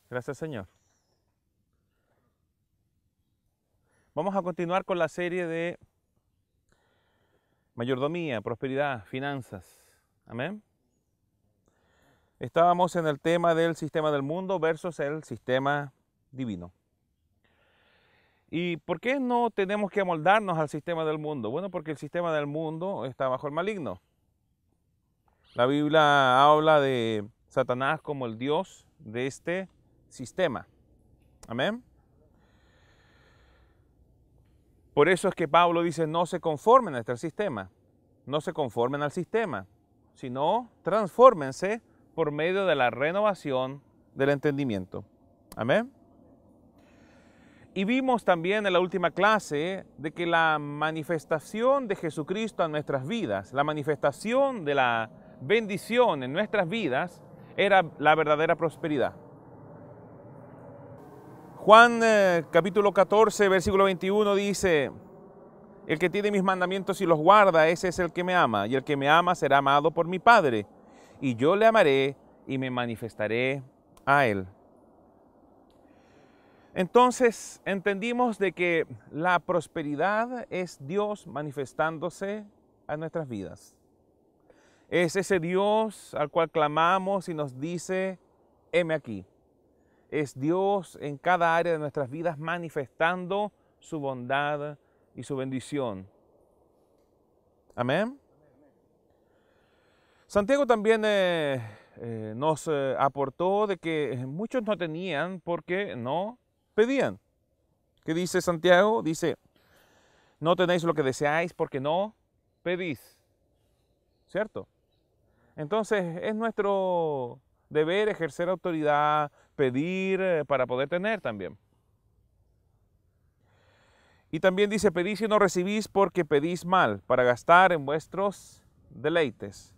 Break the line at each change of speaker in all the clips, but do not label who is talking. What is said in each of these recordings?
Gracias, Señor. Vamos a continuar con la serie de mayordomía, prosperidad, finanzas. Amén. Estábamos en el tema del sistema del mundo versus el sistema divino. ¿Y por qué no tenemos que amoldarnos al sistema del mundo? Bueno, porque el sistema del mundo está bajo el maligno. La Biblia habla de Satanás como el Dios de este sistema. Amén. Por eso es que Pablo dice, no se conformen a este sistema, no se conformen al sistema, sino transfórmense por medio de la renovación del entendimiento. Amén. Y vimos también en la última clase de que la manifestación de Jesucristo en nuestras vidas, la manifestación de la bendición en nuestras vidas, era la verdadera prosperidad. Juan capítulo 14, versículo 21 dice, el que tiene mis mandamientos y los guarda, ese es el que me ama, y el que me ama será amado por mi Padre, y yo le amaré y me manifestaré a él. Entonces entendimos de que la prosperidad es Dios manifestándose a nuestras vidas. Es ese Dios al cual clamamos y nos dice, heme aquí. Es Dios en cada área de nuestras vidas manifestando su bondad y su bendición. Amén. Santiago también nos aportó de que muchos no tenían porque no pedían. ¿Qué dice Santiago? Dice, no tenéis lo que deseáis porque no pedís. ¿Cierto? Entonces es nuestro deber ejercer autoridad, pedir para poder tener también. Y también dice, pedís y no recibís porque pedís mal, para gastar en vuestros deleites.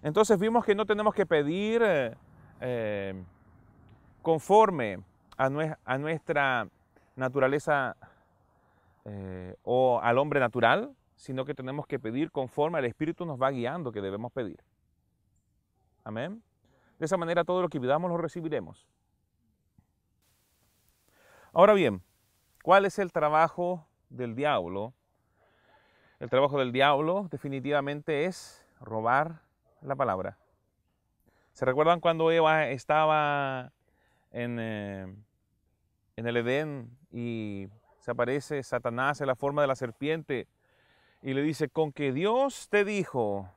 Entonces vimos que no tenemos que pedir conforme a nuestra naturaleza o al hombre natural, sino que tenemos que pedir conforme al Espíritu nos va guiando que debemos pedir. Amén. De esa manera todo lo que pidamos lo recibiremos. Ahora bien, ¿cuál es el trabajo del diablo? El trabajo del diablo definitivamente es robar la palabra. ¿Se recuerdan cuando Eva estaba en el Edén y se aparece Satanás en la forma de la serpiente y le dice, con que Dios te dijo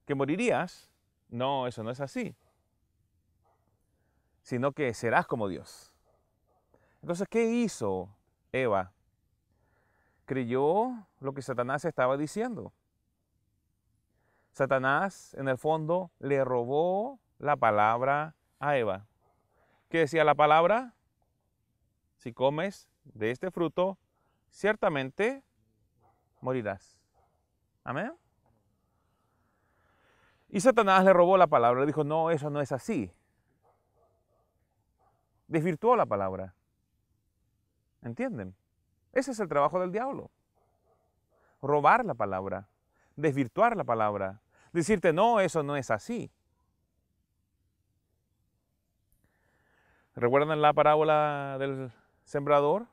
que morirías? No, eso no es así, sino que serás como Dios. Entonces, ¿qué hizo Eva? Creyó lo que Satanás estaba diciendo. Satanás, en el fondo, le robó la palabra a Eva. ¿Qué decía la palabra? Si comes de este fruto, ciertamente morirás. Amén. Y Satanás le robó la palabra, le dijo, no, eso no es así. Desvirtuó la palabra. ¿Entienden? Ese es el trabajo del diablo. Robar la palabra, desvirtuar la palabra, decirte, no, eso no es así. ¿Recuerdan la parábola del sembrador?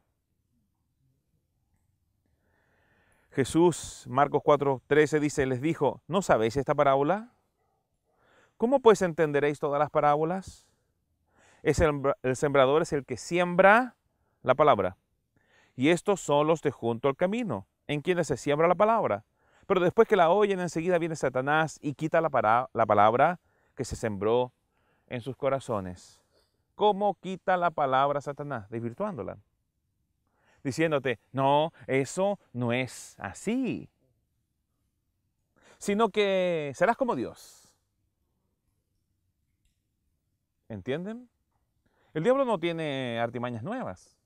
Jesús, Marcos 4:13 dice, les dijo, ¿no sabéis esta parábola? ¿Cómo pues entenderéis todas las parábolas? El sembrador es el que siembra la palabra. Y estos son los de junto al camino, en quienes se siembra la palabra. Pero después que la oyen, enseguida viene Satanás y quita la palabra que se sembró en sus corazones. ¿Cómo quita la palabra Satanás? Desvirtuándola. Diciéndote, no, eso no es así. Sino que serás como Dios. ¿Entienden? El diablo no tiene artimañas nuevas.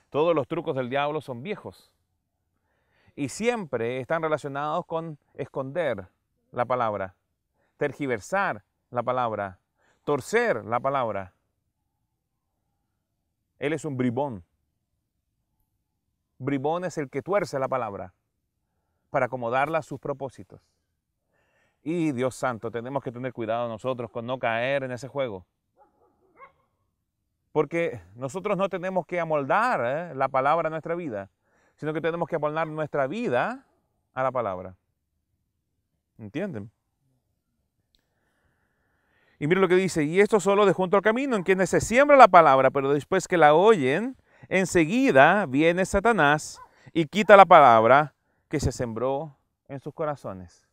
Todos los trucos del diablo son viejos. Y siempre están relacionados con esconder la palabra, tergiversar la palabra, torcer la palabra. Él es un bribón. Bribón es el que tuerce la palabra para acomodarla a sus propósitos. Y Dios santo, tenemos que tener cuidado nosotros con no caer en ese juego. Porque nosotros no tenemos que amoldar la palabra a nuestra vida, sino que tenemos que amoldar nuestra vida a la palabra. ¿Entienden? Y mire lo que dice, y esto solo de junto al camino, en quienes se siembra la palabra, pero después que la oyen, enseguida viene Satanás y quita la palabra que se sembró en sus corazones.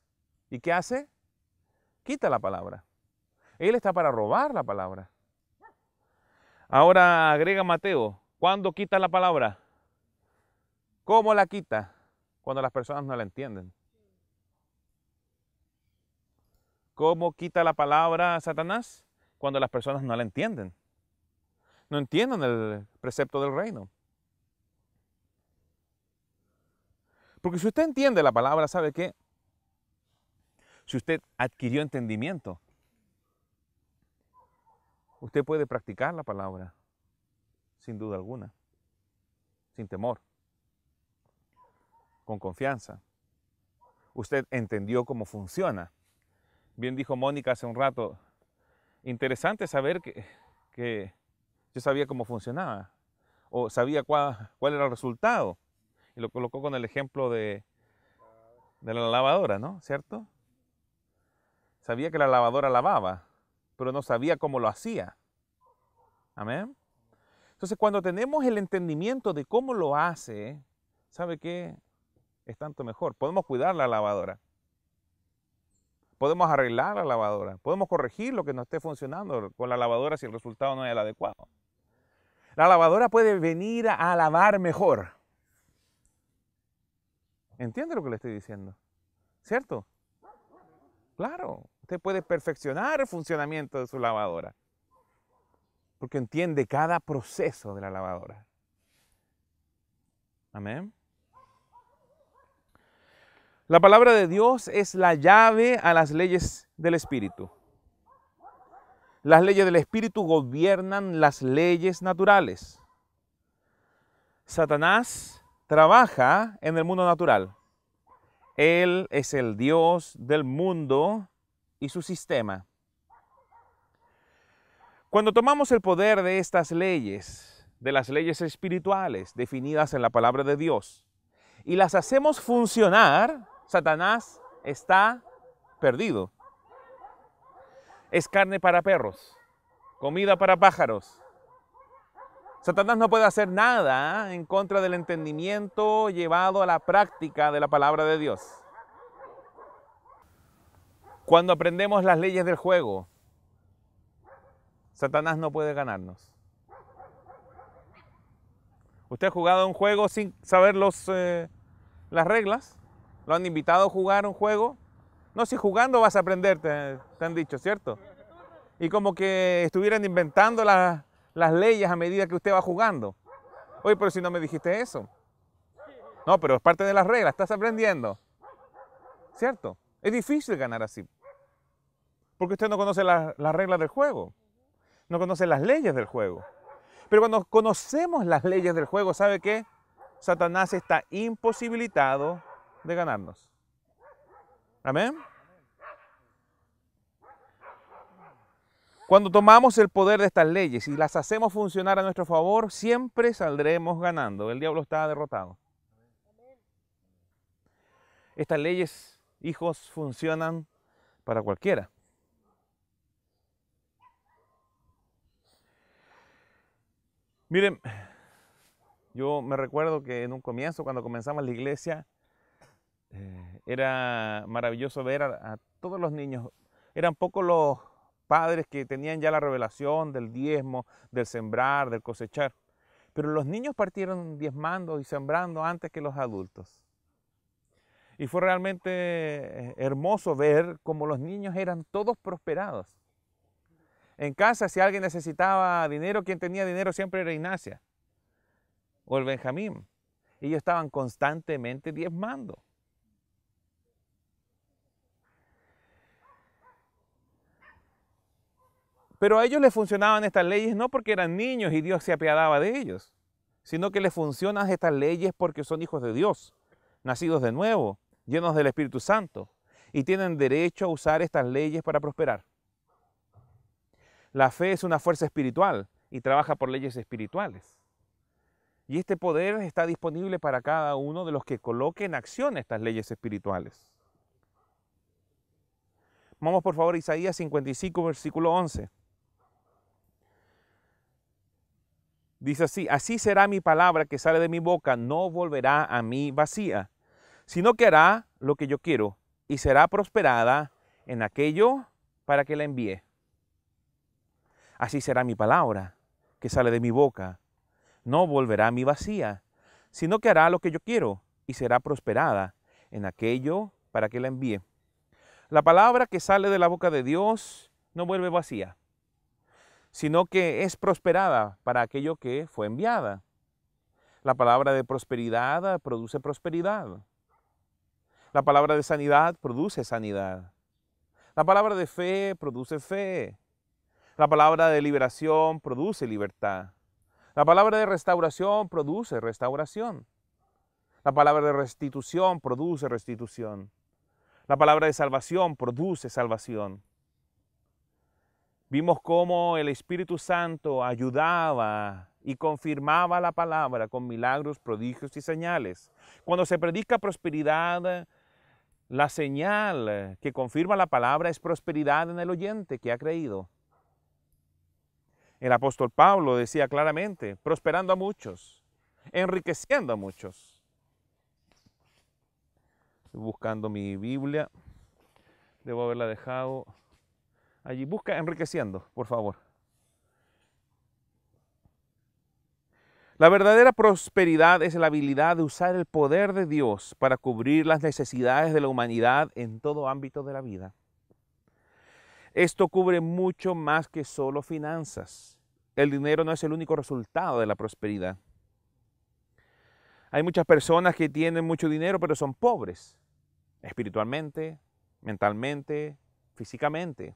¿Y qué hace? Quita la palabra. Él está para robar la palabra. Ahora agrega Mateo, ¿cuándo quita la palabra? ¿Cómo la quita? Cuando las personas no la entienden. ¿Cómo quita la palabra Satanás? Cuando las personas no la entienden. No entienden el precepto del reino. Porque si usted entiende la palabra, ¿sabe qué? Si usted adquirió entendimiento, usted puede practicar la palabra sin duda alguna, sin temor, con confianza. Usted entendió cómo funciona. Bien dijo Mónica hace un rato, interesante saber que yo sabía cómo funcionaba o sabía cuál era el resultado. Y lo colocó con el ejemplo de la lavadora, ¿no? ¿Cierto? Sabía que la lavadora lavaba, pero no sabía cómo lo hacía. Amén. Entonces, cuando tenemos el entendimiento de cómo lo hace, ¿sabe qué? Es tanto mejor. Podemos cuidar la lavadora. Podemos arreglar la lavadora. Podemos corregir lo que no esté funcionando con la lavadora si el resultado no es el adecuado. La lavadora puede venir a lavar mejor. ¿Entiende lo que le estoy diciendo? ¿Cierto? Claro. Usted puede perfeccionar el funcionamiento de su lavadora. Porque entiende cada proceso de la lavadora. Amén. La palabra de Dios es la llave a las leyes del Espíritu. Las leyes del Espíritu gobiernan las leyes naturales. Satanás trabaja en el mundo natural. Él es el Dios del mundo y su sistema. Cuando tomamos el poder de estas leyes, de las leyes espirituales definidas en la palabra de Dios, y las hacemos funcionar, Satanás está perdido. Es carne para perros, comida para pájaros. Satanás no puede hacer nada en contra del entendimiento llevado a la práctica de la palabra de Dios. Cuando aprendemos las leyes del juego, Satanás no puede ganarnos. ¿Usted ha jugado un juego sin saber las reglas? ¿Lo han invitado a jugar un juego? No, si jugando vas a aprender, te han dicho, ¿cierto? Y como que estuvieran inventando las leyes a medida que usted va jugando. Oye, pero si no me dijiste eso. No, pero es parte de las reglas, estás aprendiendo. ¿Cierto? Es difícil ganar así. Porque usted no conoce las reglas del juego. No conoce las leyes del juego. Pero cuando conocemos las leyes del juego, ¿sabe qué? Satanás está imposibilitado de ganarnos. Amén. Cuando tomamos el poder de estas leyes y las hacemos funcionar a nuestro favor, siempre saldremos ganando. El diablo está derrotado. Estas leyes, hijos, funcionan para cualquiera. Miren, yo me recuerdo que en un comienzo, cuando comenzamos la iglesia, era maravilloso ver a todos los niños. Eran pocos los padres que tenían ya la revelación del diezmo, del sembrar, del cosechar. Pero los niños partieron diezmando y sembrando antes que los adultos. Y fue realmente hermoso ver cómo los niños eran todos prosperados. En casa, si alguien necesitaba dinero, quien tenía dinero siempre era Ignacia o el Benjamín. Ellos estaban constantemente diezmando. Pero a ellos les funcionaban estas leyes no porque eran niños y Dios se apiadaba de ellos, sino que les funcionan estas leyes porque son hijos de Dios, nacidos de nuevo, llenos del Espíritu Santo. y tienen derecho a usar estas leyes para prosperar. La fe es una fuerza espiritual y trabaja por leyes espirituales. Y este poder está disponible para cada uno de los que coloque en acción estas leyes espirituales. Vamos por favor a Isaías 55, versículo 11. Dice así: así será mi palabra que sale de mi boca, no volverá a mí vacía, sino que hará lo que yo quiero y será prosperada en aquello para que la envíe. Así será mi palabra que sale de mi boca, no volverá a mí vacía, sino que hará lo que yo quiero y será prosperada en aquello para que la envíe. La palabra que sale de la boca de Dios no vuelve vacía, sino que es prosperada para aquello que fue enviada. La palabra de prosperidad produce prosperidad. La palabra de sanidad produce sanidad. La palabra de fe produce fe. La palabra de liberación produce libertad. La palabra de restauración produce restauración. La palabra de restitución produce restitución. La palabra de salvación produce salvación. Vimos cómo el Espíritu Santo ayudaba y confirmaba la palabra con milagros, prodigios y señales. Cuando se predica prosperidad, la señal que confirma la palabra es prosperidad en el oyente que ha creído. El apóstol Pablo decía claramente: prosperando a muchos, enriqueciendo a muchos. Estoy buscando mi Biblia. Debo haberla dejado allí. Busca enriqueciendo, por favor. La verdadera prosperidad es la habilidad de usar el poder de Dios para cubrir las necesidades de la humanidad en todo ámbito de la vida. Esto cubre mucho más que solo finanzas. El dinero no es el único resultado de la prosperidad. Hay muchas personas que tienen mucho dinero pero son pobres, espiritualmente, mentalmente, físicamente.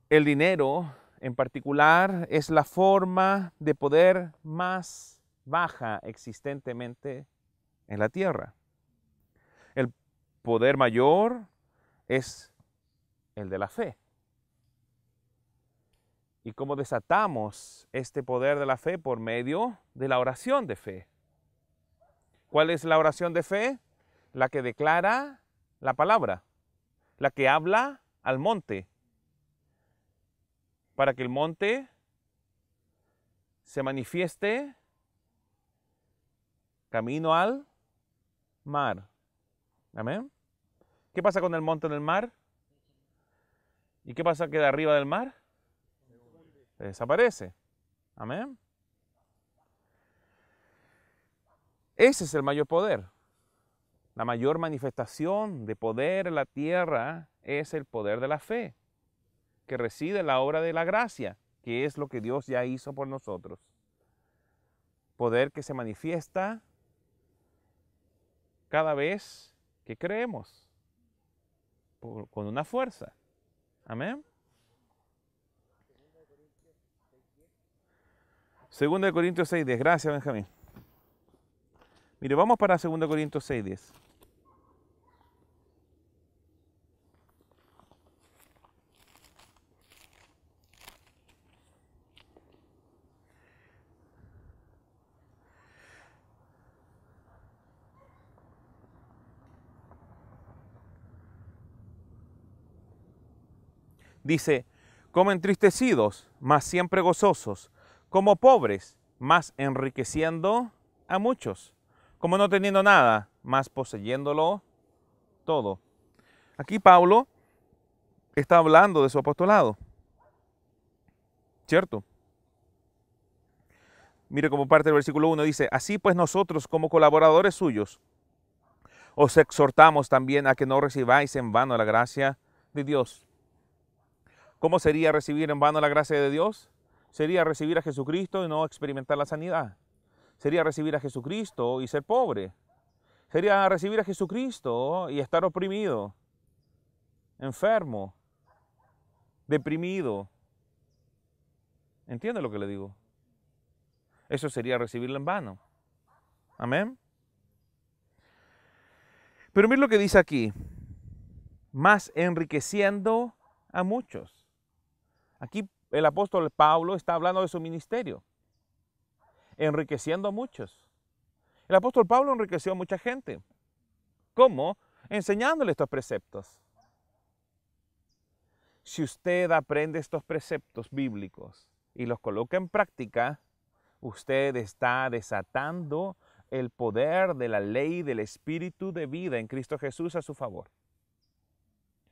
El dinero en particular es la forma de poder más baja existentemente en la tierra. El poder mayor es el de la fe. ¿Y cómo desatamos este poder de la fe? Por medio de la oración de fe. ¿Cuál es la oración de fe? La que declara la palabra, la que habla al monte, para que el monte se manifieste camino al mar. Amén. ¿Qué pasa con el monte en el mar? ¿Y qué pasa que de arriba del mar? Desaparece. Amén. Ese es el mayor poder. La mayor manifestación de poder en la tierra es el poder de la fe, que reside en la obra de la gracia, que es lo que Dios ya hizo por nosotros. Poder que se manifiesta cada vez que creemos, con una fuerza. Amén. 2 Corintios 6:10. Gracias, Benjamín. Mire, vamos para 2 Corintios 6:10. Dice: como entristecidos, mas siempre gozosos, como pobres, mas enriqueciendo a muchos, como no teniendo nada, mas poseyéndolo todo. Aquí Pablo está hablando de su apostolado, ¿cierto? Mire como parte del versículo 1 dice: así pues nosotros como colaboradores suyos os exhortamos también a que no recibáis en vano la gracia de Dios. ¿Cómo sería recibir en vano la gracia de Dios? Sería recibir a Jesucristo y no experimentar la sanidad. Sería recibir a Jesucristo y ser pobre. Sería recibir a Jesucristo y estar oprimido, enfermo, deprimido. ¿Entiende lo que le digo? Eso sería recibirlo en vano. Amén. Pero mira lo que dice aquí, más enriqueciendo a muchos. Aquí el apóstol Pablo está hablando de su ministerio, enriqueciendo a muchos. El apóstol Pablo enriqueció a mucha gente. ¿Cómo? Enseñándole estos preceptos. Si usted aprende estos preceptos bíblicos y los coloca en práctica, usted está desatando el poder de la ley del Espíritu de vida en Cristo Jesús a su favor,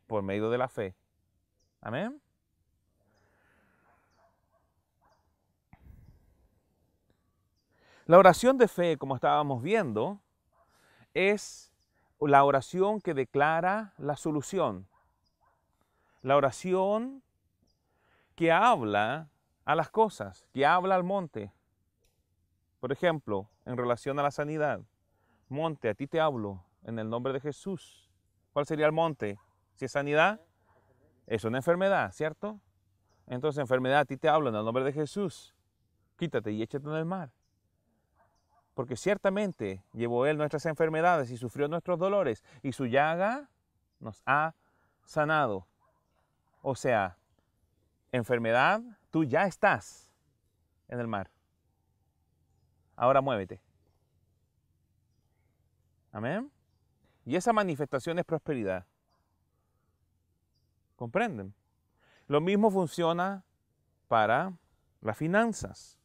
por medio de la fe. Amén. La oración de fe, como estábamos viendo, es la oración que declara la solución. La oración que habla a las cosas, que habla al monte. Por ejemplo, en relación a la sanidad. Monte, a ti te hablo en el nombre de Jesús. ¿Cuál sería el monte? Si es sanidad, es una enfermedad, ¿cierto? Entonces, enfermedad, a ti te hablo en el nombre de Jesús. Quítate y échate en el mar. Porque ciertamente llevó Él nuestras enfermedades y sufrió nuestros dolores, y su llaga nos ha sanado. O sea, enfermedad, tú ya estás en el mar. Ahora muévete. Amén. Y esa manifestación es prosperidad. ¿Comprenden? Lo mismo funciona para las finanzas.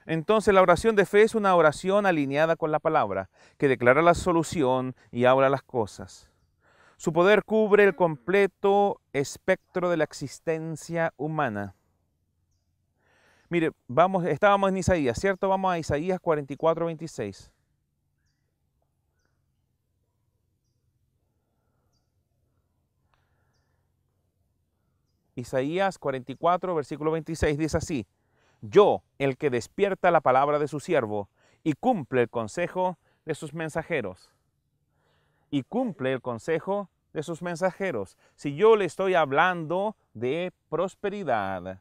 Entonces la oración de fe es una oración alineada con la palabra, que declara la solución y habla las cosas. Su poder cubre el completo espectro de la existencia humana. Mire, estábamos en Isaías, ¿cierto? Vamos a Isaías 44, 26. Isaías 44, versículo 26 dice así: Yo, el que despierta la palabra de su siervo y cumple el consejo de sus mensajeros. Y cumple el consejo de sus mensajeros. Si yo le estoy hablando de prosperidad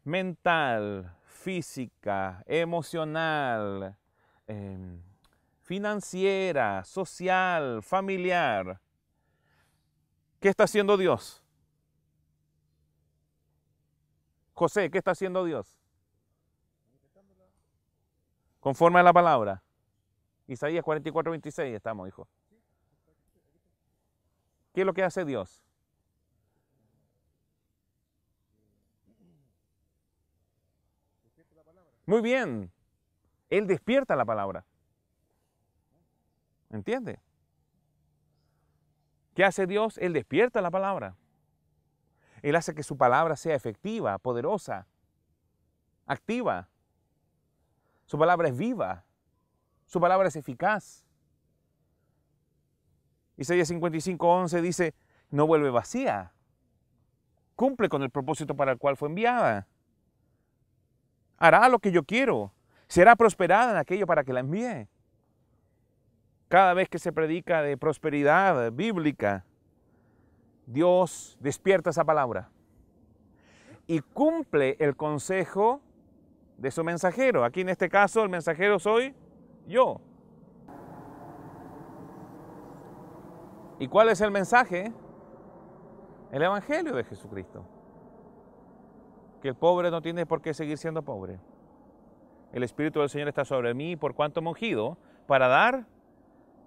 mental, física, emocional, financiera, social, familiar, ¿qué está haciendo Dios? José, ¿qué está haciendo Dios? Conforme a la palabra. Isaías 44, 26 estamos, hijo. ¿Qué es lo que hace Dios? Muy bien. Él despierta la palabra. ¿Entiende? ¿Qué hace Dios? Él despierta la palabra. Él hace que su palabra sea efectiva, poderosa, activa. Su palabra es viva. Su palabra es eficaz. Isaías 55, 11 dice, no vuelve vacía. Cumple con el propósito para el cual fue enviada. Hará lo que yo quiero. Será prosperada en aquello para que la envíe. Cada vez que se predica de prosperidad bíblica, Dios despierta esa palabra y cumple el consejo de su mensajero. Aquí en este caso el mensajero soy yo. ¿Y cuál es el mensaje? El Evangelio de Jesucristo. Que el pobre no tiene por qué seguir siendo pobre. El Espíritu del Señor está sobre mí por cuanto me he ungido para dar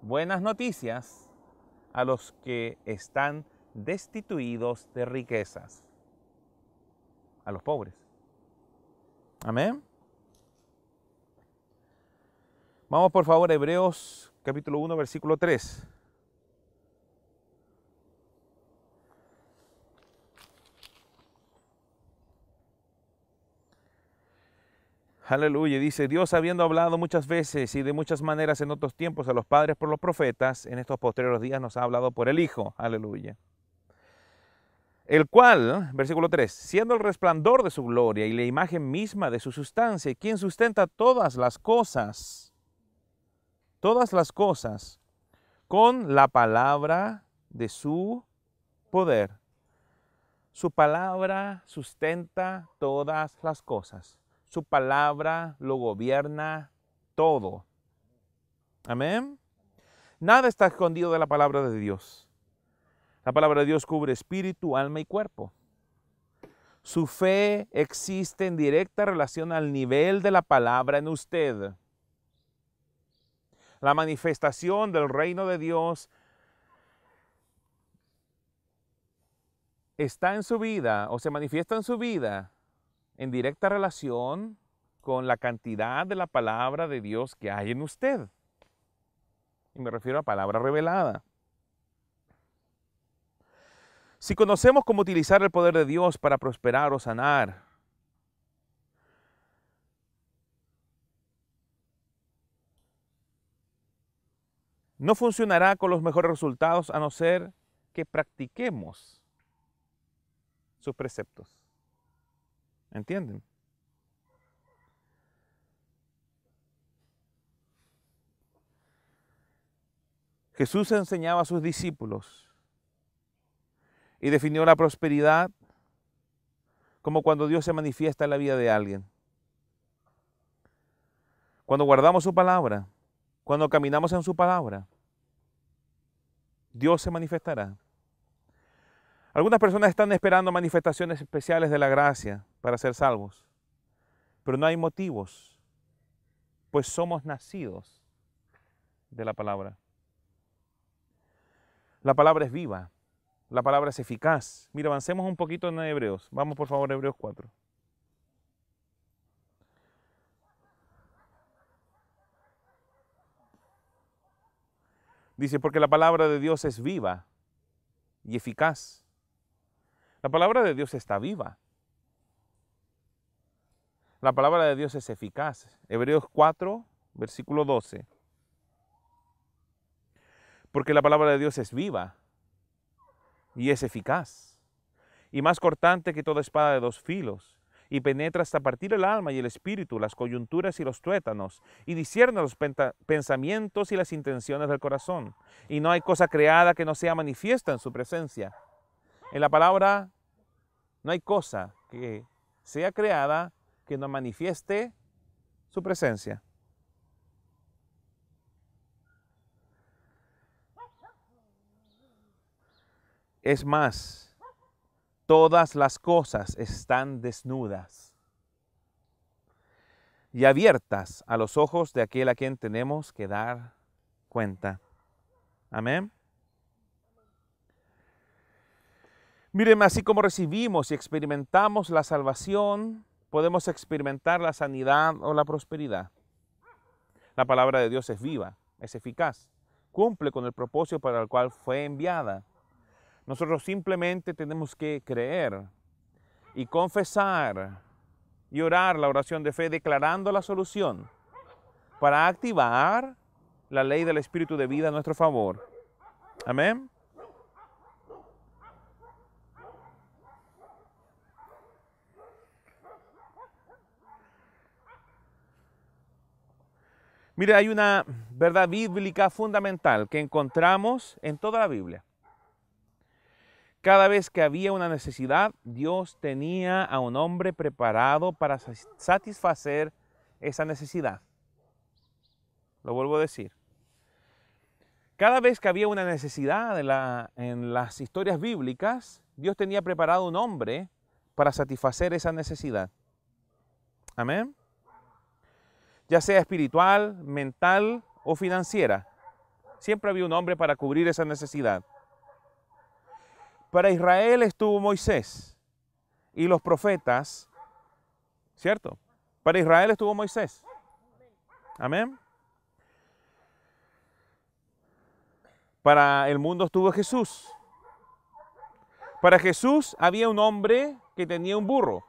buenas noticias a los que están destituidos de riquezas. A los pobres. Amén. Vamos por favor a Hebreos capítulo 1, versículo 3. Aleluya, dice, Dios habiendo hablado muchas veces y de muchas maneras en otros tiempos a los padres por los profetas, en estos posteriores días nos ha hablado por el Hijo. Aleluya. El cual, versículo 3, siendo el resplandor de su gloria y la imagen misma de su sustancia, quien sustenta todas las cosas, con la palabra de su poder. Su palabra sustenta todas las cosas. Su palabra lo gobierna todo. Amén. Nada está escondido de la palabra de Dios. La palabra de Dios cubre espíritu, alma y cuerpo. Su fe existe en directa relación al nivel de la palabra en usted. La manifestación del reino de Dios está en su vida o se manifiesta en su vida en directa relación con la cantidad de la palabra de Dios que hay en usted. Y me refiero a palabra revelada. Si conocemos cómo utilizar el poder de Dios para prosperar o sanar, no funcionará con los mejores resultados a no ser que practiquemos sus preceptos. ¿Entienden? Jesús enseñaba a sus discípulos y definió la prosperidad como cuando Dios se manifiesta en la vida de alguien. Cuando guardamos su palabra, cuando caminamos en su palabra, Dios se manifestará. Algunas personas están esperando manifestaciones especiales de la gracia para ser salvos, pero no hay motivos, pues somos nacidos de la palabra. La palabra es viva, la palabra es eficaz. Mira, avancemos un poquito en Hebreos. Vamos por favor a Hebreos 4. Dice, porque la palabra de Dios es viva y eficaz. La palabra de Dios está viva. La palabra de Dios es eficaz. Hebreos 4, versículo 12. Porque la palabra de Dios es viva y es eficaz, y más cortante que toda espada de dos filos, y penetra hasta partir el alma y el espíritu, las coyunturas y los tuétanos, y discierne los pensamientos y las intenciones del corazón. Y no hay cosa creada que no sea manifiesta en su presencia. En la palabra no hay cosa que sea creada que no manifieste su presencia. Es más, todas las cosas están desnudas y abiertas a los ojos de aquel a quien tenemos que dar cuenta. Amén. Miren, así como recibimos y experimentamos la salvación, podemos experimentar la sanidad o la prosperidad. La palabra de Dios es viva, es eficaz, cumple con el propósito para el cual fue enviada. Nosotros simplemente tenemos que creer y confesar y orar la oración de fe declarando la solución para activar la ley del Espíritu de vida a nuestro favor. Amén. Mire, hay una verdad bíblica fundamental que encontramos en toda la Biblia. Cada vez que había una necesidad, Dios tenía a un hombre preparado para satisfacer esa necesidad. Lo vuelvo a decir. Cada vez que había una necesidad en las historias bíblicas, Dios tenía preparado un hombre para satisfacer esa necesidad. Amén. Ya sea espiritual, mental o financiera. Siempre había un hombre para cubrir esa necesidad. Para Israel estuvo Moisés y los profetas, ¿cierto? Para Israel estuvo Moisés. Amén. Para el mundo estuvo Jesús. Para Jesús había un hombre que tenía un burro.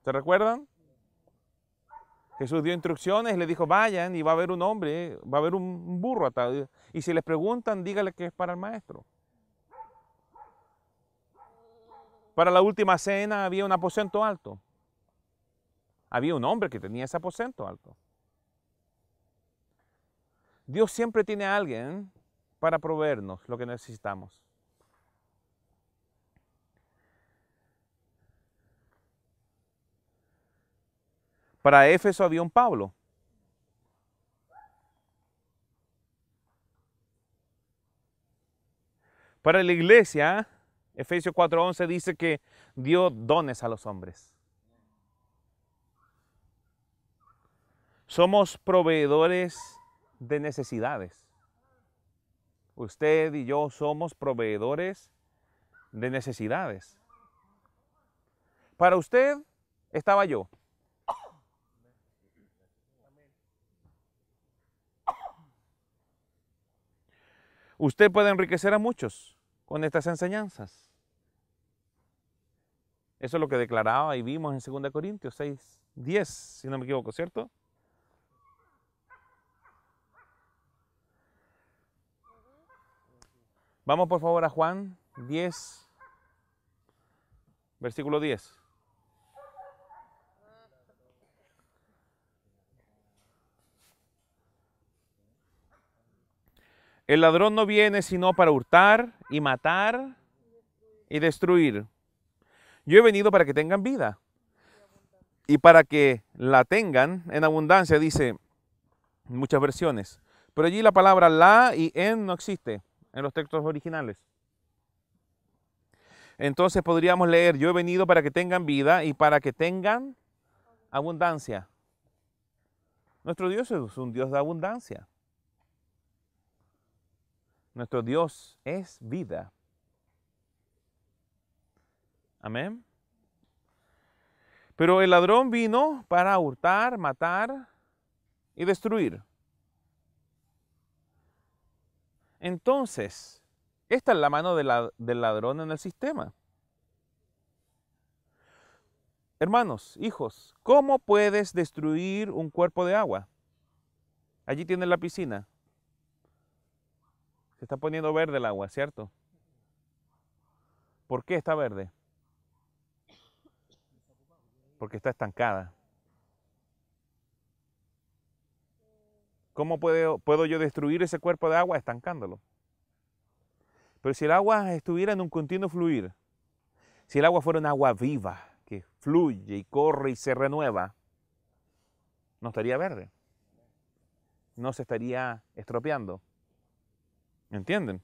¿Se recuerdan? Jesús dio instrucciones y le dijo, vayan y va a haber un hombre, va a haber un burro atado. Y si les preguntan, dígale que es para el maestro. Para la última cena había un aposento alto. Había un hombre que tenía ese aposento alto. Dios siempre tiene a alguien para proveernos lo que necesitamos. Para Éfeso había un Pablo. Para la iglesia, Efesios 4:11 dice que dio dones a los hombres. Somos proveedores de necesidades. Usted y yo somos proveedores de necesidades. Para usted estaba yo. Usted puede enriquecer a muchos con estas enseñanzas. Eso es lo que declaraba y vimos en 2 Corintios 6:10, si no me equivoco, ¿cierto? Vamos por favor a Juan 10, versículo 10. El ladrón no viene sino para hurtar y matar y destruir. Yo he venido para que tengan vida y para que la tengan en abundancia, dice en muchas versiones. Pero allí la palabra la y en no existe en los textos originales. Entonces podríamos leer, yo he venido para que tengan vida y para que tengan abundancia. Nuestro Dios es un Dios de abundancia. Nuestro Dios es vida. Amén. Pero el ladrón vino para hurtar, matar y destruir. Entonces, esta es la mano del ladrón en el sistema. Hermanos, hijos, ¿cómo puedes destruir un cuerpo de agua? Allí tienes la piscina. Se está poniendo verde el agua, ¿cierto? ¿Por qué está verde? Porque está estancada. ¿Cómo puedo yo destruir ese cuerpo de agua? Estancándolo. Pero si el agua estuviera en un continuo fluir, si el agua fuera un agua viva, que fluye y corre y se renueva, no estaría verde. No se estaría estropeando. ¿Entienden?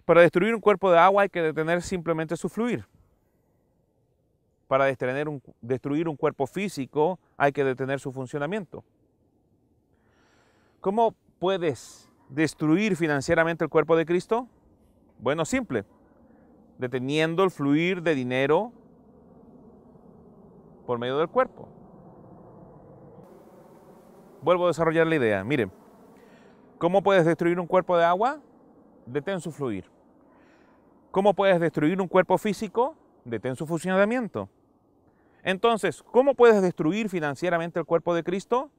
Para destruir un cuerpo de agua hay que detener simplemente su fluir. Para destruir un cuerpo físico hay que detener su funcionamiento. ¿Cómo puedes destruir financieramente el cuerpo de Cristo? Bueno, simple. Deteniendo el fluir de dinero por medio del cuerpo. Vuelvo a desarrollar la idea. Miren, ¿cómo puedes destruir un cuerpo de agua? Detén su fluir. ¿Cómo puedes destruir un cuerpo físico? Detén su funcionamiento. Entonces, ¿cómo puedes destruir financieramente el cuerpo de Cristo?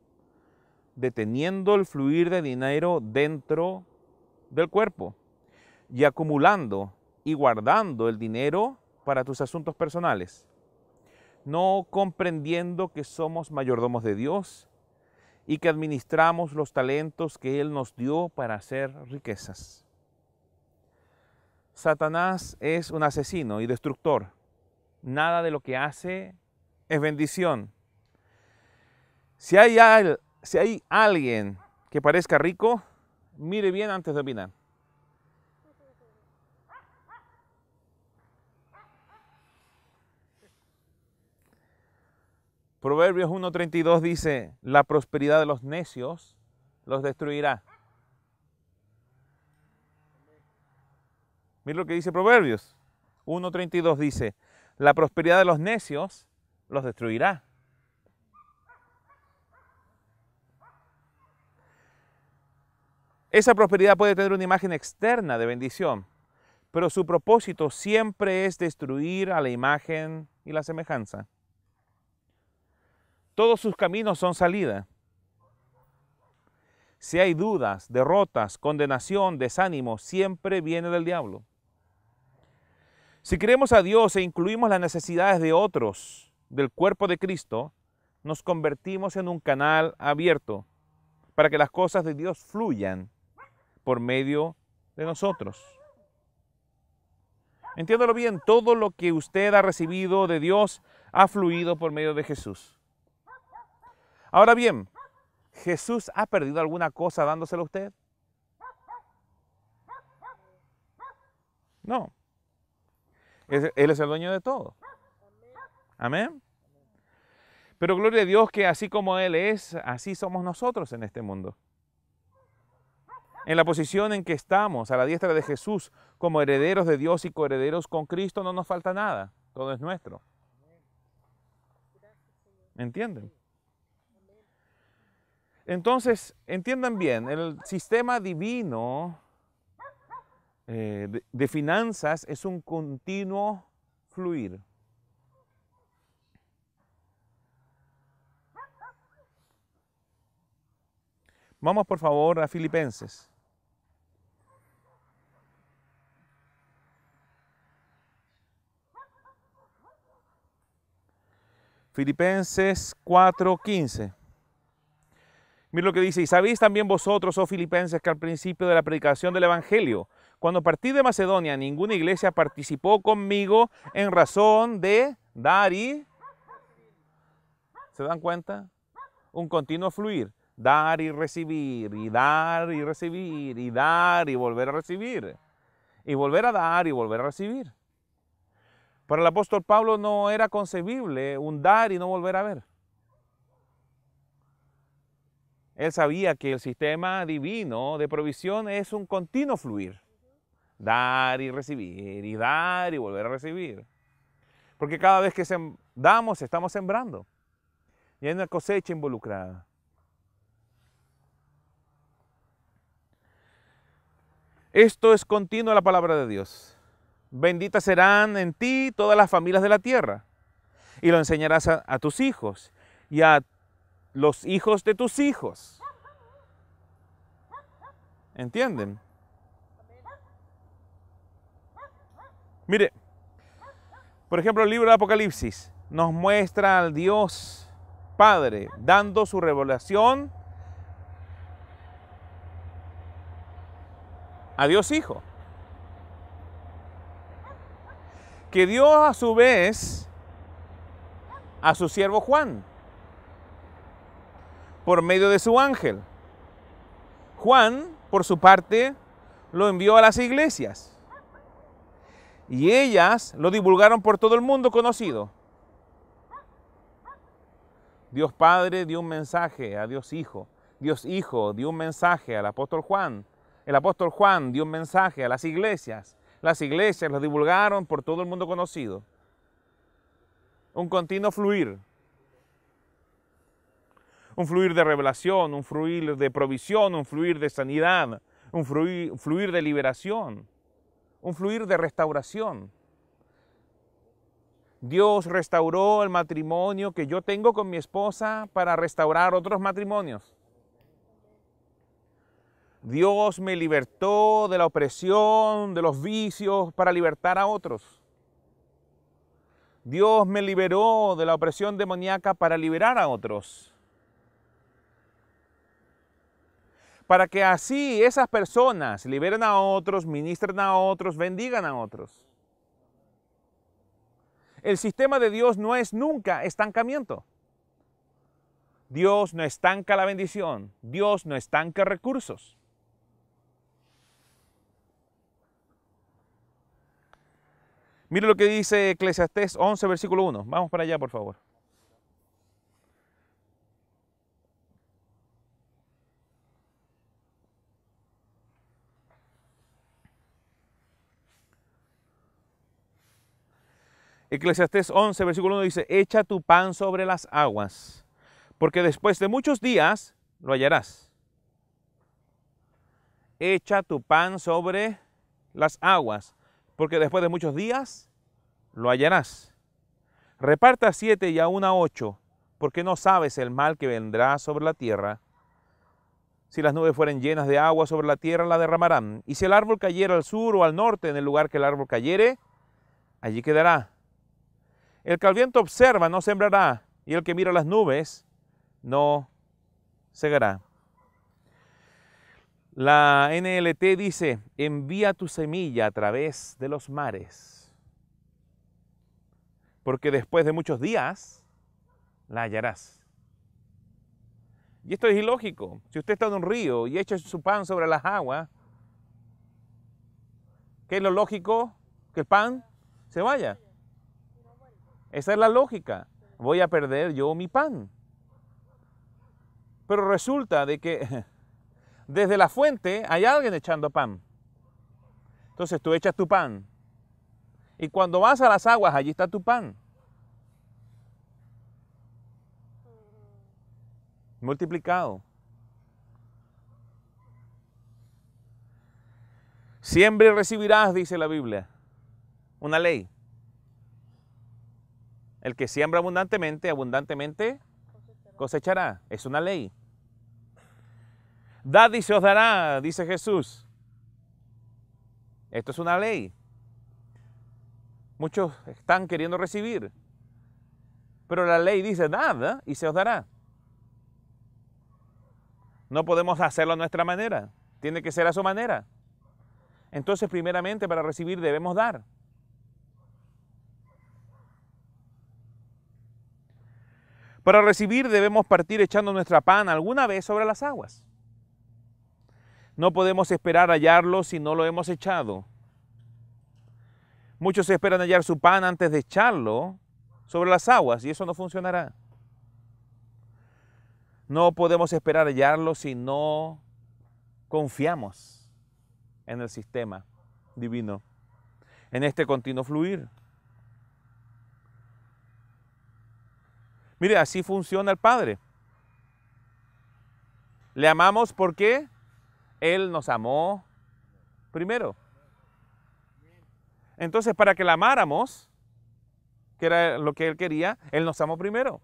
Deteniendo el fluir de dinero dentro del cuerpo y acumulando y guardando el dinero para tus asuntos personales, no comprendiendo que somos mayordomos de Dios y que administramos los talentos que Él nos dio para hacer riquezas. Satanás es un asesino y destructor. Nada de lo que hace es bendición. Si hay alguien que parezca rico, mire bien antes de opinar. Proverbios 1:32 dice, la prosperidad de los necios los destruirá. Mira lo que dice Proverbios 1:32 dice, la prosperidad de los necios los destruirá. Esa prosperidad puede tener una imagen externa de bendición, pero su propósito siempre es destruir a la imagen y la semejanza. Todos sus caminos son salida. Si hay dudas, derrotas, condenación, desánimo, siempre viene del diablo. Si creemos a Dios e incluimos las necesidades de otros del cuerpo de Cristo, nos convertimos en un canal abierto para que las cosas de Dios fluyan por medio de nosotros. Entiéndalo bien, todo lo que usted ha recibido de Dios ha fluido por medio de Jesús. Ahora bien, ¿Jesús ha perdido alguna cosa dándosela a usted? No. Él es el dueño de todo. Amén. Pero gloria a Dios que así como Él es, así somos nosotros en este mundo. En la posición en que estamos, a la diestra de Jesús, como herederos de Dios y coherederos con Cristo, no nos falta nada. Todo es nuestro. ¿Entienden? Entonces, entiendan bien, el sistema divino de finanzas es un continuo fluir. Vamos por favor a Filipenses. Filipenses 4:15. Mira lo que dice, y sabéis también vosotros, oh filipenses, que al principio de la predicación del Evangelio, cuando partí de Macedonia, ninguna iglesia participó conmigo en razón de dar y... ¿Se dan cuenta? Un continuo fluir. Dar y recibir, y dar y recibir, y dar y volver a recibir. Y volver a dar y volver a recibir. Para el apóstol Pablo no era concebible un dar y no volver a ver. Él sabía que el sistema divino de provisión es un continuo fluir. Dar y recibir, y dar y volver a recibir. Porque cada vez que damos, estamos sembrando. Y hay una cosecha involucrada. Esto es continuo la palabra de Dios. Benditas serán en ti todas las familias de la tierra. Y lo enseñarás a tus hijos y a los hijos de tus hijos. ¿Entienden? Mire, por ejemplo, el libro de Apocalipsis nos muestra al Dios Padre dando su revelación a Dios Hijo, que dio a su vez a su siervo Juan por medio de su ángel. Juan, por su parte, lo envió a las iglesias y ellas lo divulgaron por todo el mundo conocido. Dios Padre dio un mensaje a Dios Hijo. Dios Hijo dio un mensaje al apóstol Juan. El apóstol Juan dio un mensaje a las iglesias. Las iglesias lo divulgaron por todo el mundo conocido. Un continuo fluir. Un fluir de revelación, un fluir de provisión, un fluir de sanidad, un fluir de liberación, un fluir de restauración. Dios restauró el matrimonio que yo tengo con mi esposa para restaurar otros matrimonios. Dios me libertó de la opresión, de los vicios, para libertar a otros. Dios me liberó de la opresión demoníaca para liberar a otros. Para que así esas personas liberen a otros, ministren a otros, bendigan a otros. El sistema de Dios no es nunca estancamiento. Dios no estanca la bendición. Dios no estanca recursos. Mire lo que dice Eclesiastés 11, versículo 1. Vamos para allá, por favor. Eclesiastés 11, versículo 1 dice, echa tu pan sobre las aguas, porque después de muchos días lo hallarás. Echa tu pan sobre las aguas, porque después de muchos días lo hallarás. Reparta a 7 y aún a 8, porque no sabes el mal que vendrá sobre la tierra. Si las nubes fueren llenas de agua sobre la tierra, la derramarán. Y si el árbol cayera al sur o al norte, en el lugar que el árbol cayere, allí quedará. El que al viento observa no sembrará, y el que mira las nubes no segará. La NLT dice, envía tu semilla a través de los mares, porque después de muchos días la hallarás. Y esto es ilógico. Si usted está en un río y echa su pan sobre las aguas, ¿Qué es lo lógico? Que el pan se vaya. Esa es la lógica. Voy a perder yo mi pan. Pero resulta de que desde la fuente hay alguien echando pan. Entonces tú echas tu pan. Y cuando vas a las aguas, allí está tu pan. Multiplicado. Siempre recibirás, dice la Biblia, una ley. El que siembra abundantemente, abundantemente cosechará. Es una ley. Dad y se os dará, dice Jesús. Esto es una ley. Muchos están queriendo recibir. Pero la ley dice, dad y se os dará. No podemos hacerlo a nuestra manera. Tiene que ser a su manera. Entonces, primeramente, para recibir debemos dar. Para recibir debemos partir echando nuestra pan alguna vez sobre las aguas. No podemos esperar hallarlo si no lo hemos echado. Muchos esperan hallar su pan antes de echarlo sobre las aguas y eso no funcionará. No podemos esperar hallarlo si no confiamos en el sistema divino, en este continuo fluir. Mire, así funciona el Padre. Le amamos porque Él nos amó primero. Entonces, para que la amáramos, que era lo que Él quería, Él nos amó primero.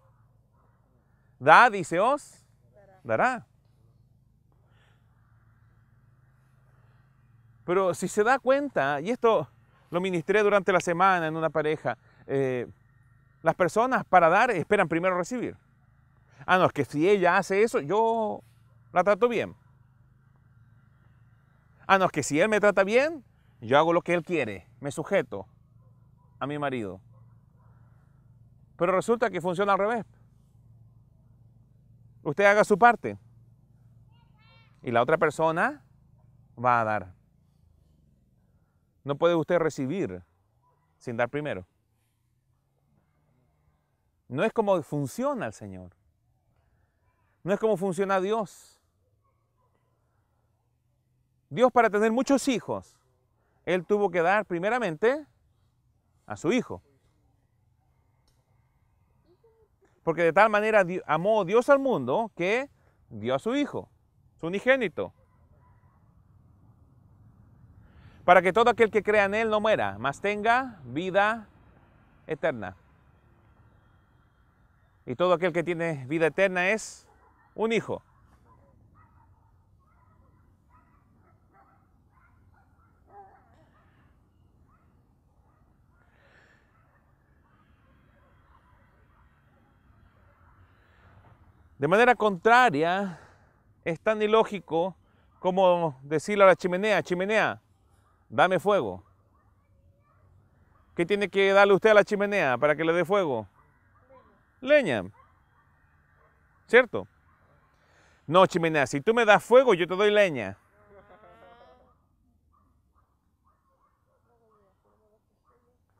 Dad y se os dará. Pero si se da cuenta, y esto lo ministré durante la semana en una pareja, las personas para dar esperan primero recibir. Ah, no, es que si ella hace eso, yo la trato bien. Ah, no, es que si él me trata bien, yo hago lo que él quiere, me sujeto a mi marido. Pero resulta que funciona al revés. Usted haga su parte y la otra persona va a dar. No puede usted recibir sin dar primero. No es como funciona el Señor. No es como funciona Dios. Dios, para tener muchos hijos, Él tuvo que dar primeramente a su Hijo. Porque de tal manera amó Dios al mundo que dio a su Hijo, su unigénito. Para que todo aquel que crea en Él no muera, mas tenga vida eterna. Y todo aquel que tiene vida eterna es un hijo. De manera contraria, es tan ilógico como decirle a la chimenea, chimenea, dame fuego. ¿Qué tiene que darle usted a la chimenea para que le dé fuego? Leña. ¿Cierto? No, chimenea, si tú me das fuego, yo te doy leña.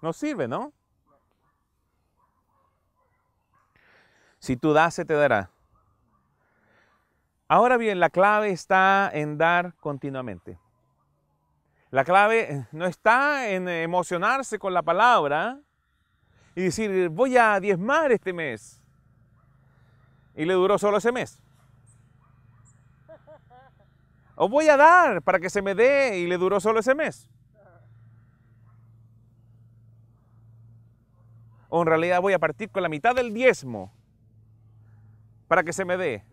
No sirve, ¿no? Si tú das, se te dará. Ahora bien, la clave está en dar continuamente. La clave no está en emocionarse con la palabra y decir, voy a diezmar este mes. Y le duró solo ese mes. O voy a dar para que se me dé y le duró solo ese mes. O en realidad voy a partir con la mitad del diezmo para que se me dé.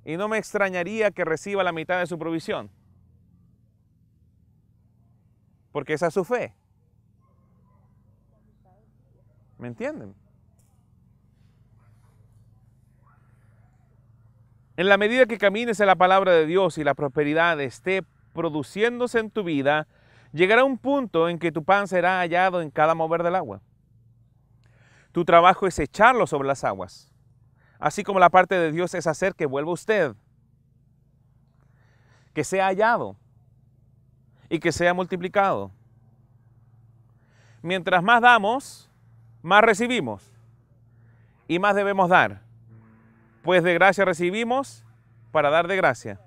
Y no me extrañaría que reciba la mitad de su provisión. Porque esa es su fe. ¿Me entienden? En la medida que camines en la palabra de Dios y la prosperidad esté produciéndose en tu vida, llegará un punto en que tu pan será hallado en cada mover del agua. Tu trabajo es echarlo sobre las aguas, así como la parte de Dios es hacer que vuelva usted, que sea hallado. y que sea multiplicado. Mientras más damos, más recibimos y más debemos dar. Pues de gracia recibimos para dar de gracia.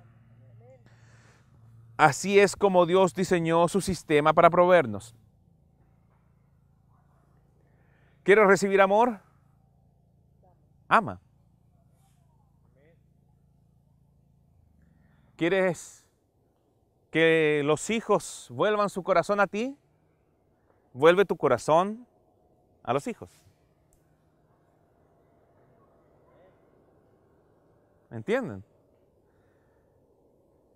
Así es como Dios diseñó su sistema para proveernos. ¿Quieres recibir amor? Ama. ¿Quieres que los hijos vuelvan su corazón a ti? Vuelve tu corazón a los hijos. ¿Entienden?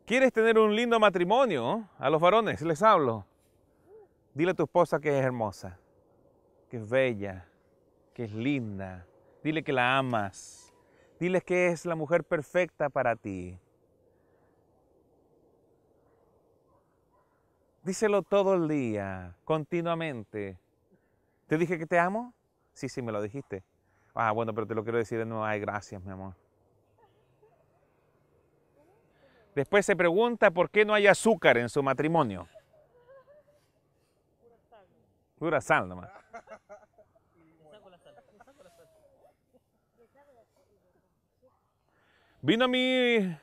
¿Quieres tener un lindo matrimonio? A los varones les hablo. Dile a tu esposa que es hermosa, que es bella, que es linda. Dile que la amas. Dile que es la mujer perfecta para ti. Díselo todo el día, continuamente. ¿Te dije que te amo? Sí, sí, me lo dijiste. Ah, bueno, pero te lo quiero decir de nuevo. Ay, gracias, mi amor. Después se pregunta por qué no hay azúcar en su matrimonio. Pura sal nomás. Vino a mí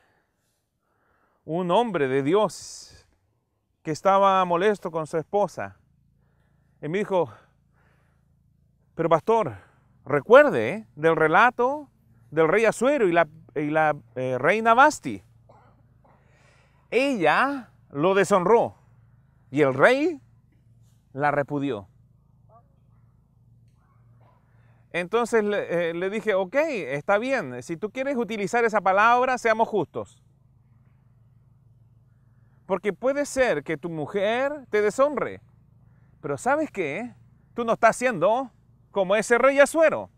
un hombre de Dios que estaba molesto con su esposa. Y me dijo, pero pastor, recuerde del relato del rey Asuero y la reina Vasti. Ella lo deshonró y el rey la repudió. Entonces le dije, ok, está bien, si tú quieres utilizar esa palabra, seamos justos. Porque puede ser que tu mujer te deshonre, pero ¿sabes qué? Tú no estás siendo como ese rey Asuero.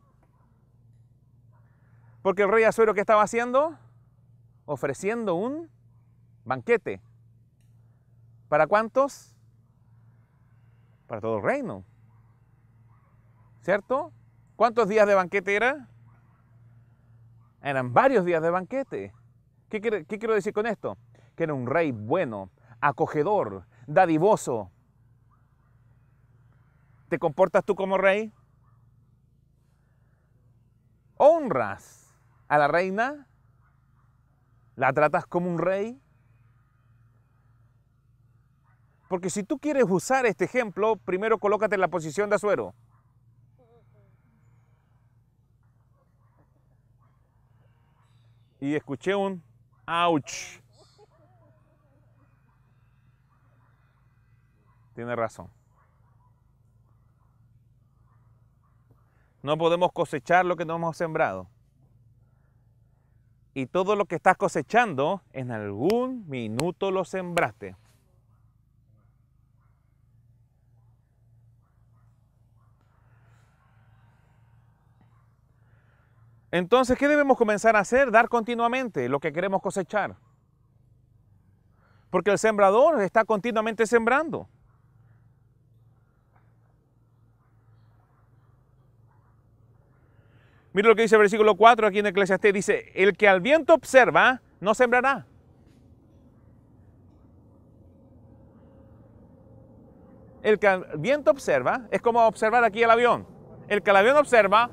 Porque el rey Asuero, ¿qué estaba haciendo? Ofreciendo un banquete. ¿Para cuántos? Para todo el reino. ¿Cierto? ¿Cuántos días de banquete era? Eran varios días de banquete. ¿Qué quiero decir con esto? Que era un rey bueno, acogedor, dadivoso. ¿Te comportas tú como rey? ¿Honras a la reina? ¿La tratas como un rey? Porque si tú quieres usar este ejemplo, primero colócate en la posición de Asuero. Y escuché un ouch. Tiene razón. No podemos cosechar lo que no hemos sembrado. Y todo lo que estás cosechando, en algún minuto lo sembraste. Entonces, ¿qué debemos comenzar a hacer? Dar continuamente lo que queremos cosechar. Porque el sembrador está continuamente sembrando. Mira lo que dice el versículo 4 aquí en Eclesiastés. Dice, el que al viento observa, no sembrará. El que al viento observa, es como observar aquí el avión. El que el avión observa,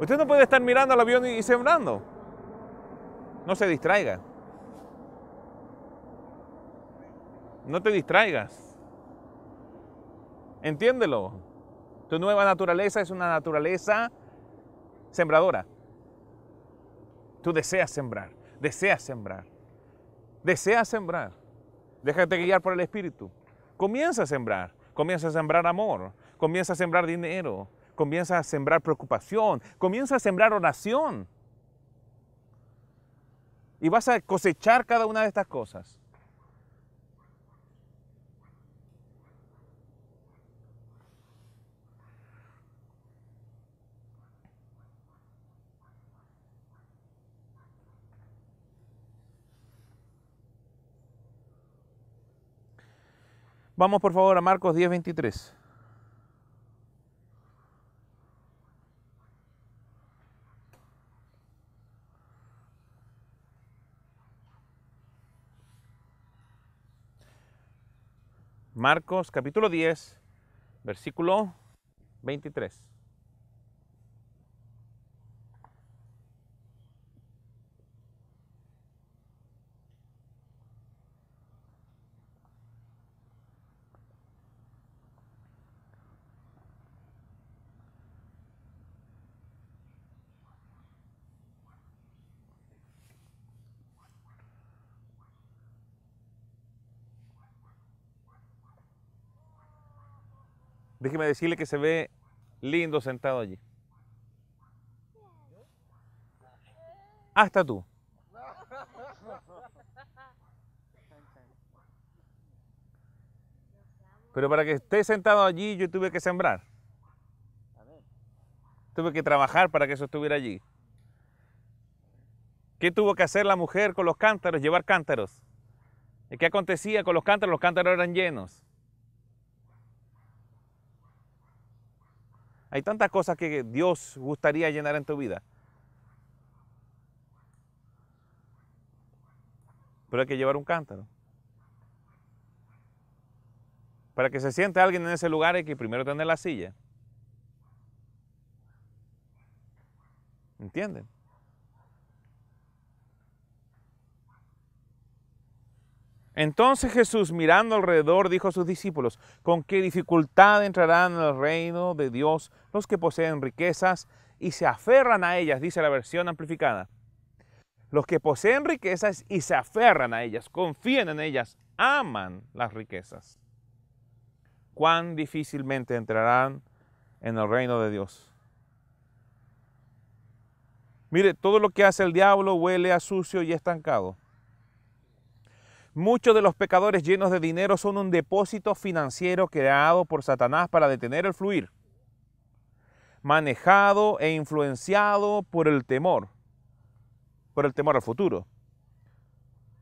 usted no puede estar mirando al avión y sembrando. No se distraiga. No te distraigas. Entiéndelo. Tu nueva naturaleza es una naturaleza sembradora. Tú deseas sembrar, deseas sembrar, deseas sembrar. Déjate guiar por el Espíritu. Comienza a sembrar amor, comienza a sembrar dinero, comienza a sembrar preocupación, comienza a sembrar oración. Y vas a cosechar cada una de estas cosas. Vamos por favor a Marcos 10:23. Marcos capítulo 10, versículo 23. Déjeme decirle que se ve lindo sentado allí. Hasta tú. Pero para que esté sentado allí yo tuve que sembrar. Tuve que trabajar para que eso estuviera allí. ¿Qué tuvo que hacer la mujer con los cántaros? Llevar cántaros. ¿Y qué acontecía con los cántaros? Los cántaros eran llenos. Hay tantas cosas que Dios gustaría llenar en tu vida. Pero hay que llevar un cántaro. Para que se siente alguien en ese lugar hay que primero tener la silla. ¿Entienden? Entonces Jesús, mirando alrededor, dijo a sus discípulos: ¿con qué dificultad entrarán en el reino de Dios los que poseen riquezas y se aferran a ellas? Dice la versión amplificada. Los que poseen riquezas y se aferran a ellas, confían en ellas, aman las riquezas. ¿Cuán difícilmente entrarán en el reino de Dios? Mire, todo lo que hace el diablo huele a sucio y estancado. Muchos de los pecadores llenos de dinero son un depósito financiero creado por Satanás para detener el fluir, manejado e influenciado por el temor al futuro,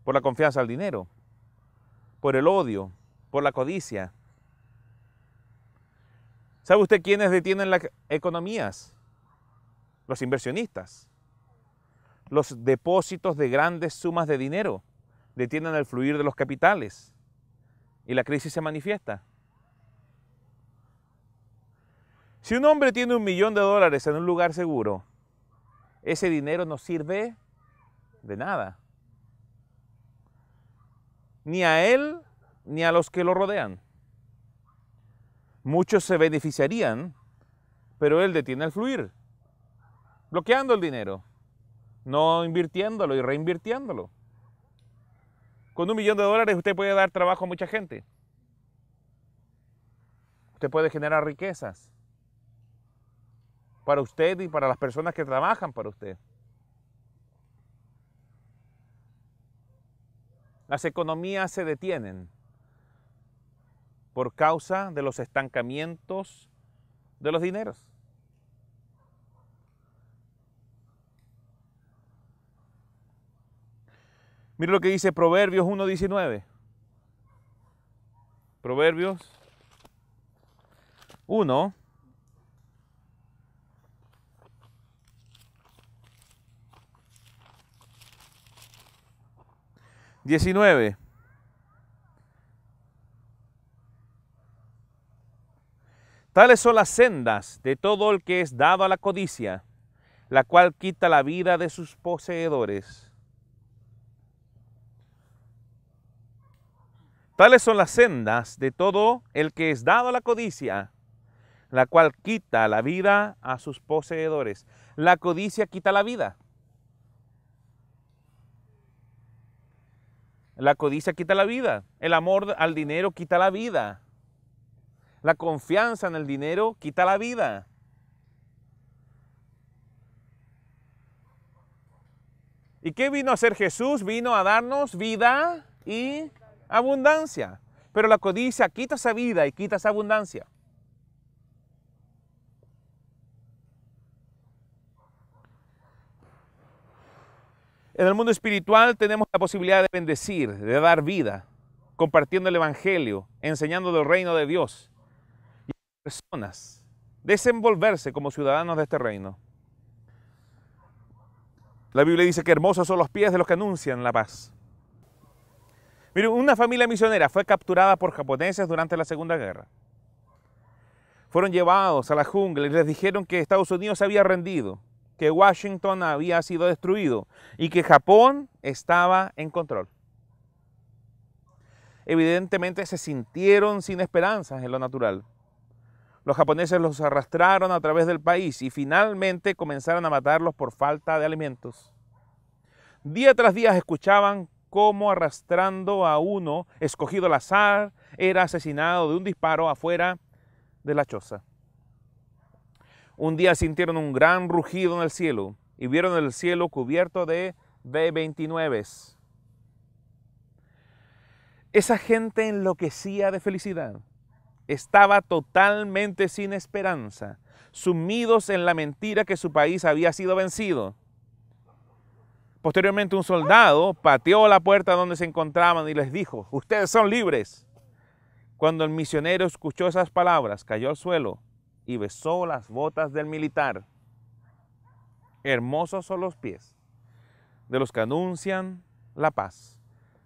por la confianza al dinero, por el odio, por la codicia. ¿Sabe usted quiénes detienen las economías? Los inversionistas. Los depósitos de grandes sumas de dinero detienen el fluir de los capitales y la crisis se manifiesta. Si un hombre tiene $1.000.000 en un lugar seguro, ese dinero no sirve de nada. Ni a él ni a los que lo rodean. Muchos se beneficiarían, pero él detiene el fluir, bloqueando el dinero, no invirtiéndolo y reinvirtiéndolo. Con $1.000.000 usted puede dar trabajo a mucha gente. Usted puede generar riquezas para usted y para las personas que trabajan para usted. Las economías se detienen por causa de los estancamientos de los dineros. Mire lo que dice Proverbios 1:19. Proverbios 1. $19. Tales son las sendas de todo el que es dado a la codicia, la cual quita la vida de sus poseedores. Tales son las sendas de todo el que es dado a la codicia, la cual quita la vida a sus poseedores. La codicia quita la vida. La codicia quita la vida. El amor al dinero quita la vida. La confianza en el dinero quita la vida. ¿Y qué vino a hacer Jesús? Vino a darnos vida y abundancia. Pero la codicia quita esa vida y quita esa abundancia. En el mundo espiritual tenemos la posibilidad de bendecir, de dar vida, compartiendo el Evangelio, enseñando del reino de Dios. Y personas desenvolverse como ciudadanos de este reino. La Biblia dice que hermosos son los pies de los que anuncian la paz. Mire, una familia misionera fue capturada por japoneses durante la Segunda Guerra. Fueron llevados a la jungla y les dijeron que Estados Unidos se había rendido, que Washington había sido destruido y que Japón estaba en control. Evidentemente se sintieron sin esperanzas en lo natural. Los japoneses los arrastraron a través del país y finalmente comenzaron a matarlos por falta de alimentos. Día tras día escuchaban cómo arrastrando a uno escogido al azar era asesinado de un disparo afuera de la choza. Un día sintieron un gran rugido en el cielo y vieron el cielo cubierto de B-29. Esa gente enloquecía de felicidad. Estaba totalmente sin esperanza, sumidos en la mentira que su país había sido vencido. Posteriormente un soldado pateó la puerta donde se encontraban y les dijo: ustedes son libres. Cuando el misionero escuchó esas palabras, cayó al suelo y besó las botas del militar. Hermosos son los pies de los que anuncian la paz,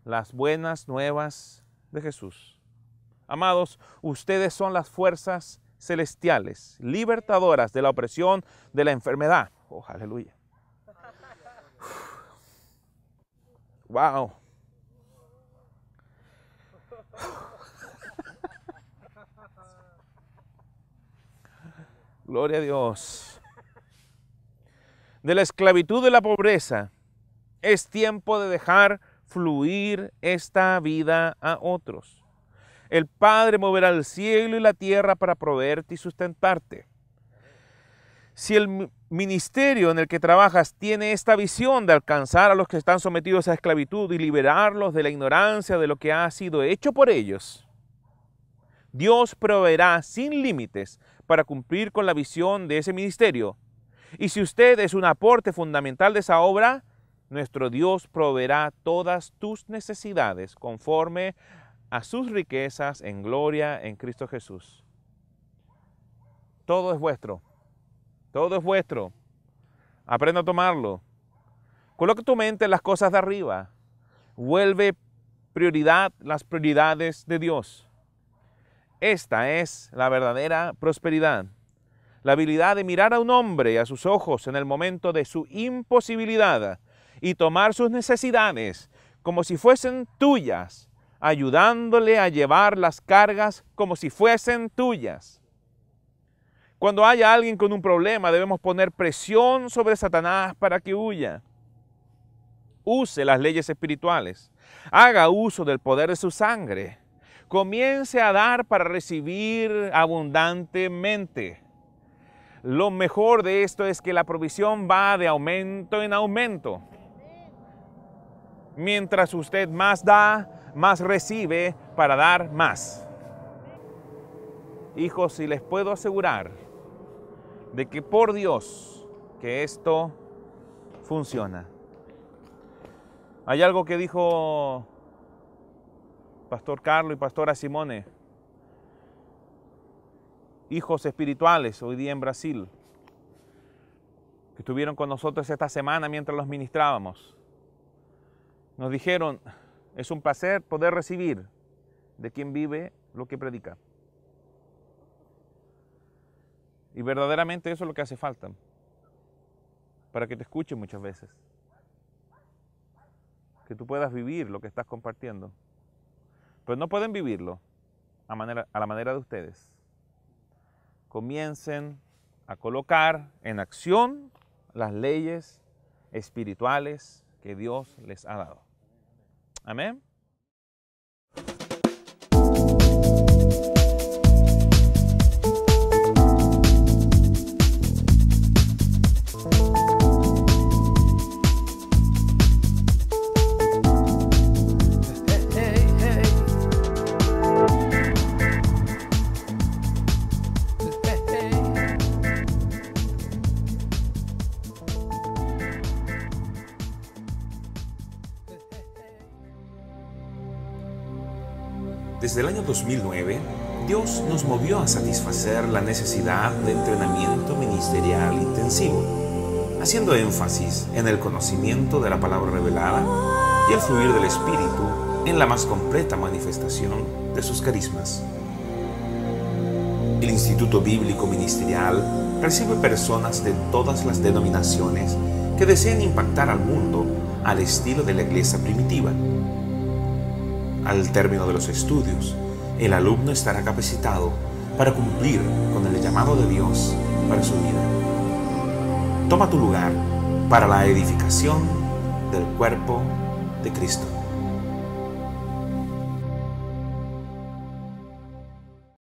las buenas nuevas de Jesús. Amados, ustedes son las fuerzas celestiales, libertadoras de la opresión de la enfermedad. Oh, aleluya. Wow. Gloria a Dios. De la esclavitud de la pobreza, es tiempo de dejar fluir esta vida a otros. El Padre moverá el cielo y la tierra para proveerte y sustentarte. Si el ministerio en el que trabajas tiene esta visión de alcanzar a los que están sometidos a esclavitud y liberarlos de la ignorancia de lo que ha sido hecho por ellos, Dios proveerá sin límites para cumplir con la visión de ese ministerio. Y si usted es un aporte fundamental de esa obra, nuestro Dios proveerá todas tus necesidades conforme a sus riquezas en gloria en Cristo Jesús. Todo es vuestro. Todo es vuestro. Aprenda a tomarlo. Coloca tu mente en las cosas de arriba. Vuelve prioridad las prioridades de Dios. Esta es la verdadera prosperidad. La habilidad de mirar a un hombre a sus ojos en el momento de su imposibilidad y tomar sus necesidades como si fuesen tuyas, ayudándole a llevar las cargas como si fuesen tuyas. Cuando haya alguien con un problema, debemos poner presión sobre Satanás para que huya. Use las leyes espirituales. Haga uso del poder de su sangre. Comience a dar para recibir abundantemente. Lo mejor de esto es que la provisión va de aumento en aumento. Mientras usted más da, más recibe para dar más. Hijos, si les puedo asegurar de que por Dios que esto funciona. Hay algo que dijo Pastor Carlos y Pastora Simone, hijos espirituales hoy día en Brasil, que estuvieron con nosotros esta semana mientras los ministrábamos. Nos dijeron, es un placer poder recibir de quien vive lo que predica. Y verdaderamente eso es lo que hace falta, para que te escuchen muchas veces. Que tú puedas vivir lo que estás compartiendo. Pero no pueden vivirlo a la manera de ustedes. Comiencen a colocar en acción las leyes espirituales que Dios les ha dado. Amén.
Desde el año 2009, Dios nos movió a satisfacer la necesidad de entrenamiento ministerial intensivo, haciendo énfasis en el conocimiento de la palabra revelada y el fluir del Espíritu en la más completa manifestación de sus carismas. El Instituto Bíblico Ministerial recibe personas de todas las denominaciones que deseen impactar al mundo al estilo de la iglesia primitiva. Al término de los estudios, el alumno estará capacitado para cumplir con el llamado de Dios para su vida. Toma tu lugar para la edificación del cuerpo de Cristo.